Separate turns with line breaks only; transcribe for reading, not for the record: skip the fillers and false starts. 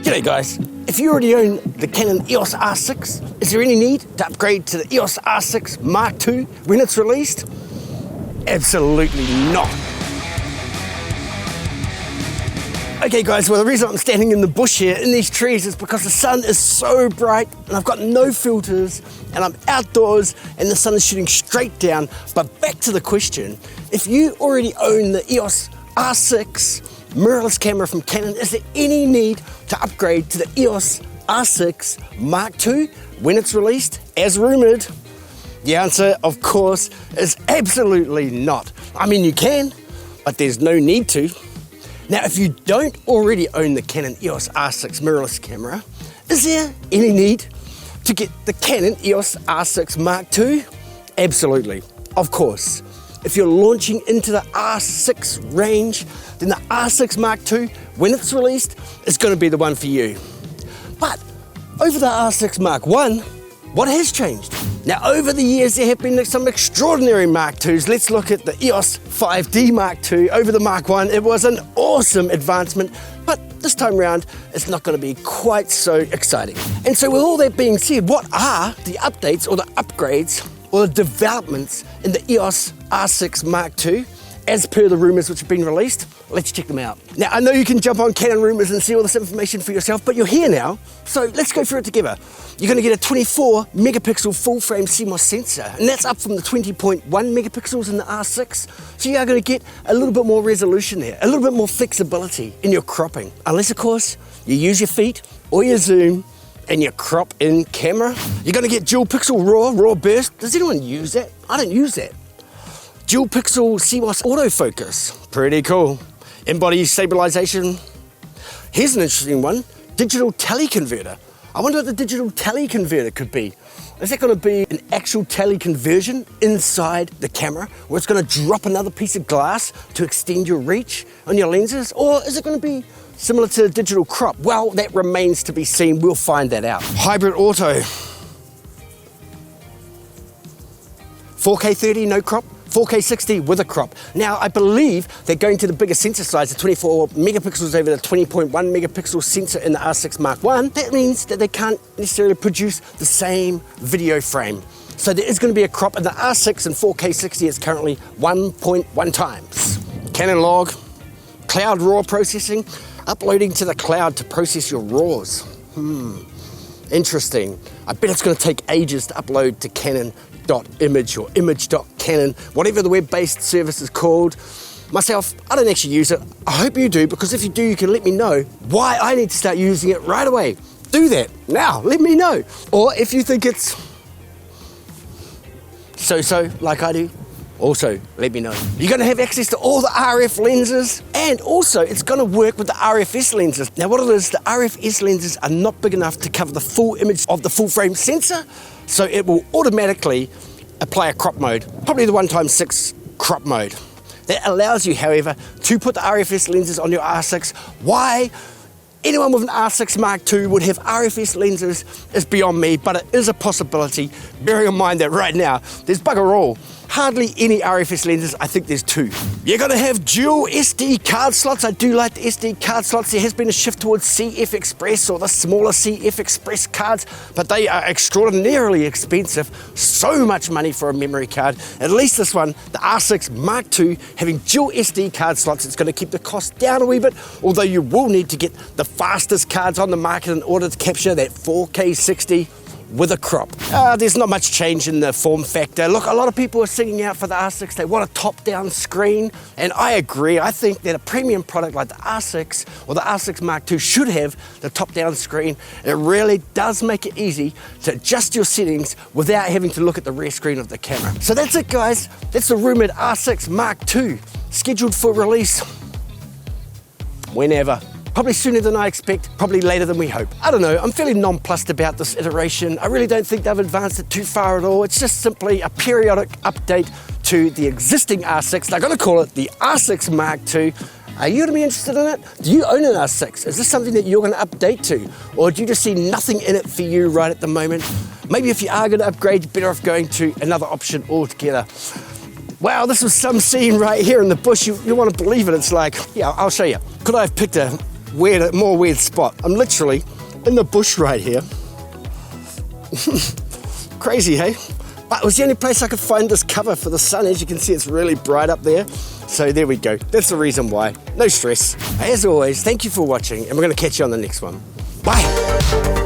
G'day guys, if you already own the Canon EOS R6, is there any need to upgrade to the EOS R6 Mark II when it's released? Absolutely not. Okay guys, well the reason I'm standing in the bush here in these trees is because the sun is so bright and I've got no filters and I'm outdoors and the sun is shooting straight down. But back to the question, if you already own the EOS R6 mirrorless camera from Canon, is there any need to upgrade to the EOS R6 Mark II when it's released as rumoured? The answer, of course, is absolutely not. I mean, you can, but there's no need to. Now, if you don't already own the Canon EOS R6 mirrorless camera, is there any need to get the Canon EOS R6 Mark II? Absolutely, of course. If you're launching into the R6 range, then the R6 Mark II, when it's released, is going to be the one for you. But over the R6 Mark I, what has changed? Now, over the years, there have been some extraordinary Mark IIs. Let's look at the EOS 5D Mark II. Over the Mark I, it was an awesome advancement, but this time around, it's not going to be quite so exciting. And so with all that being said, what are the updates or the upgrades or the developments in the EOS R6 Mark II as per the rumours which have been released? Let's check them out. Now, I know you can jump on Canon Rumours and see all this information for yourself, but you're here now, so let's go through it together. You're going to get a 24 megapixel full frame CMOS sensor, and that's up from the 20.1 megapixels in the R6. So you are going to get a little bit more resolution there, a little bit more flexibility in your cropping. Unless, of course, you use your feet or your zoom and you crop in camera. You're going to get dual pixel raw burst. Does anyone use that? I don't use that. Dual pixel CMOS autofocus, pretty cool. In-body stabilization. Here's an interesting one, digital teleconverter. I wonder what the digital teleconverter could be. Is that going to be an actual teleconversion inside the camera where it's going to drop another piece of glass to extend your reach on your lenses? Or is it going to be similar to digital crop? Well, that remains to be seen. We'll find that out. Hybrid auto. 4K 30, no crop. 4K 60 with a crop. Now, I believe they're going to the bigger sensor size, the 24 megapixels over the 20.1 megapixel sensor in the R6 Mark I. That means that they can't necessarily produce the same video frame. So there is going to be a crop in the R6 and 4K 60 is currently 1.1 times. Canon log, cloud raw processing, uploading to the cloud to process your raws. Interesting. I bet it's going to take ages to upload to Canon.image or image.canon, whatever the web-based service is called. Myself, I don't actually use it. I hope you do, because if you do, you can let me know why I need to start using it right away. Do that now, let me know. Or if you think it's so-so like I do, also let me know. You're going to have access to all the RF lenses, and also it's going to work with the RFS lenses. Now what it is, the RFS lenses are not big enough to cover the full image of the full frame sensor, so it will automatically apply a crop mode, probably the 1x6 crop mode. That allows you, however, to put the RFS lenses on your R6. Why anyone with an R6 Mark II would have RFS lenses is beyond me, but it is a possibility, bearing in mind that right now there's bugger all. Hardly any RFS lenses, I think there's 2. You're going to have dual SD card slots. I do like the SD card slots. There has been a shift towards CF Express or the smaller CF Express cards, but they are extraordinarily expensive. So much money for a memory card. At least this one, the R6 Mark II, having dual SD card slots, it's going to keep the cost down a wee bit, although you will need to get the fastest cards on the market in order to capture that 4K 60 with a crop. There's not much change in the form factor. Look, a lot of people are singing out for the R6. They want a top-down screen, and I agree. I think that a premium product like the R6 or the R6 Mark II should have the top-down screen. It really does make it easy to adjust your settings without having to look at the rear screen of the camera. So that's it, guys. That's the rumoured R6 Mark II, scheduled for release whenever. Probably sooner than I expect, probably later than we hope. I don't know, I'm fairly nonplussed about this iteration. I really don't think they've advanced it too far at all. It's just simply a periodic update to the existing R6. They're gonna call it the R6 Mark II. Are you gonna be interested in it? Do you own an R6? Is this something that you're gonna update to? Or do you just see nothing in it for you right at the moment? Maybe if you are gonna upgrade, you're better off going to another option altogether. Wow, this was some scene right here in the bush. You want to believe it. It's like, yeah, I'll show you. Could I have picked a weird, more weird spot. I'm literally in the bush right here. Crazy, hey? But it was the only place I could find this cover for the sun. As you can see, it's really bright up there. So there we go. That's the reason why. No stress. As always, thank you for watching, and we're going to catch you on the next one. Bye.